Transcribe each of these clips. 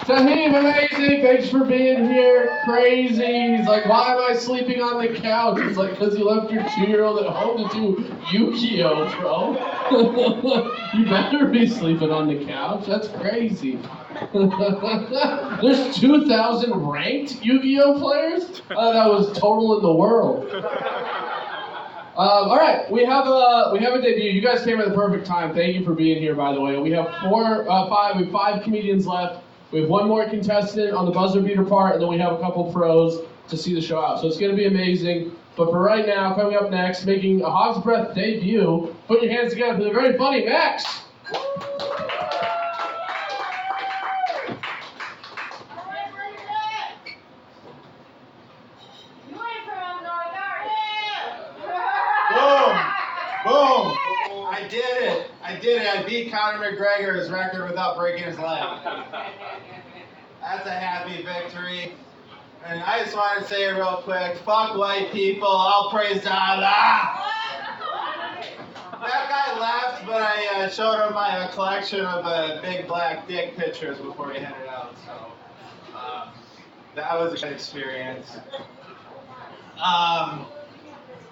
Tahim, amazing. Thanks for being here. Crazy. He's like, why am I sleeping on the couch? It's like, because you left your 2-year-old at home to do Yu-Gi-Oh, bro. You better be sleeping on the couch. That's crazy. There's 2,000 ranked Yu-Gi-Oh players? That was total in the world. All right, we have a debut. You guys came at the perfect time. Thank you for being here, by the way. We have we have 5 comedians left. We have one more contestant on the buzzer beater part, and then we have a couple pros to see the show out. So it's going to be amazing. But for right now, coming up next, making a Hog's Breath debut, put your hands together for the very funny Max. Boom! I did it. I beat Conor McGregor's record without breaking his leg. That's a happy victory. And I just want to say it real quick. Fuck white people. All praise to Allah. That guy left, but I showed him my collection of big black dick pictures before he headed out. So that was a good experience.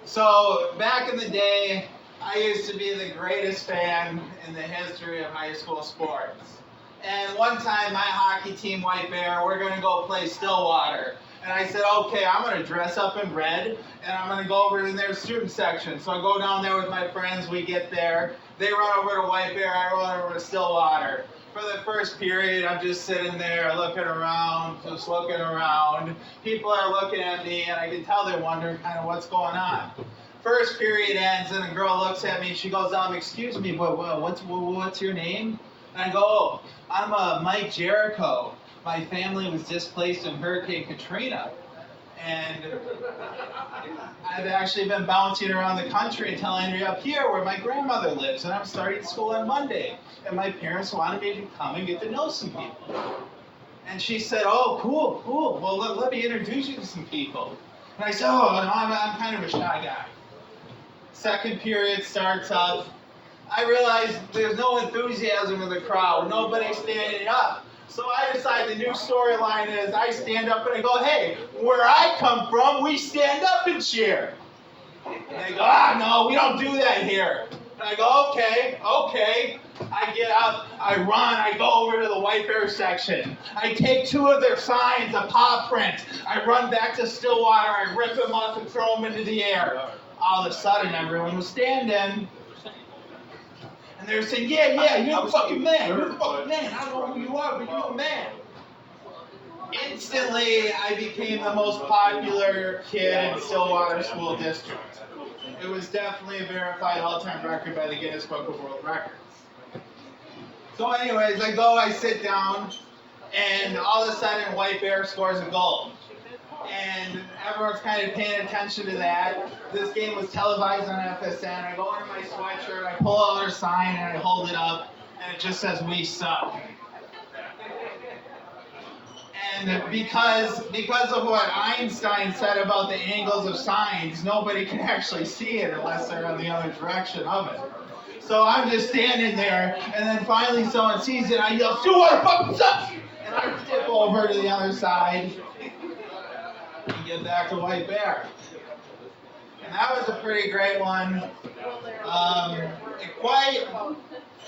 So back in the day, I used to be the greatest fan in the history of high school sports. And one time, my hockey team, White Bear, we're going to go play Stillwater. And I said, okay, I'm going to dress up in red, and I'm going to go over to their student section. So I go down there with my friends, we get there. They run over to White Bear, I run over to Stillwater. For the first period, I'm just sitting there looking around, just looking around. People are looking at me, and I can tell they're wondering kind of what's going on. First period ends, and a girl looks at me. She goes, excuse me, but what's your name? And I go, oh, I'm Mike Jericho. My family was displaced in Hurricane Katrina. And I've actually been bouncing around the country until I ended up here where my grandmother lives. And I'm starting school on Monday. And my parents wanted me to come and get to know some people. And she said, oh, cool. Well, let me introduce you to some people. And I said, oh, no, I'm kind of a shy guy. Second period starts up. I realize there's no enthusiasm in the crowd. Nobody's standing up. So I decide the new storyline is I stand up and I go, hey, where I come from, we stand up and cheer. And they go, no, we don't do that here. And I go, okay. I get up, I run, I go over to the White Bear section. I take 2 of their signs, a paw print. I run back to Stillwater, I rip them off and throw them into the air. All of a sudden, everyone was standing. And they were saying, yeah, you're the fucking man. You're the fucking man. I don't know who you are, but you're a man. Instantly, I became the most popular kid in Stillwater School District. It was definitely a verified all-time record by the Guinness Book of World Records. So anyways, I sit down, and all of a sudden, White Bear scores a goal. And everyone's kind of paying attention to that. This game was televised on FSN. I go into my sweatshirt, I pull out our sign, and I hold it up, and it just says, "We suck." And because of what Einstein said about the angles of signs, nobody can actually see it unless they're in the other direction of it. So I'm just standing there, and then finally someone sees it, I yell, "Stillwater fucking sucks!" And I tip over to the other side. And get back to White Bear. And that was a pretty great one.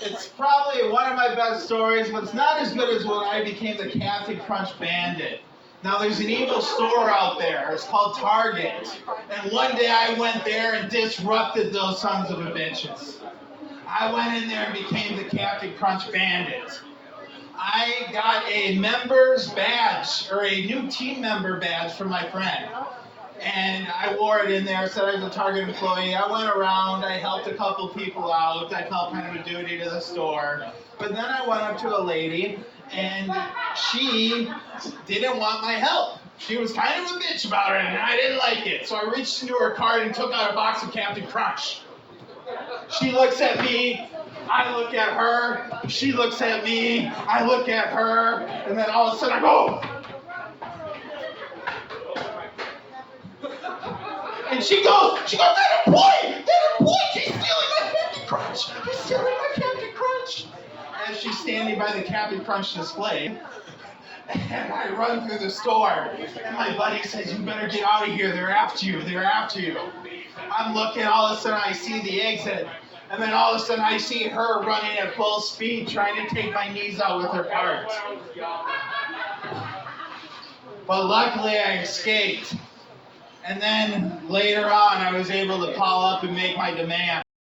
It's probably one of my best stories, but it's not as good as when I became the Captain Crunch Bandit. Now there's an evil store out there, it's called Target. And one day I went there and disrupted those sons of a bitches. I went in there and became the Captain Crunch Bandit. I got a member's badge, or a new team member badge from my friend. And I wore it in there, said I was a Target employee. I went around, I helped a couple people out. I felt kind of a duty to the store. But then I went up to a lady, and she didn't want my help. She was kind of a bitch about it, and I didn't like it. So I reached into her cart and took out a box of Captain Crunch. She looks at me, I look at her, she looks at me, I look at her, and then all of a sudden I go. And she goes, that employee, she's stealing my Captain Crunch. She's stealing my Captain Crunch. as she's standing by the Captain Crunch display. And I run through the store, and my buddy says, "You better get out of here, they're after you, they're after you." I'm looking, all of a sudden I see the exit, and then all of a sudden I see her running at full speed, trying to take my knees out with her parts. But luckily I escaped. And then later on I was able to call up and make my demand.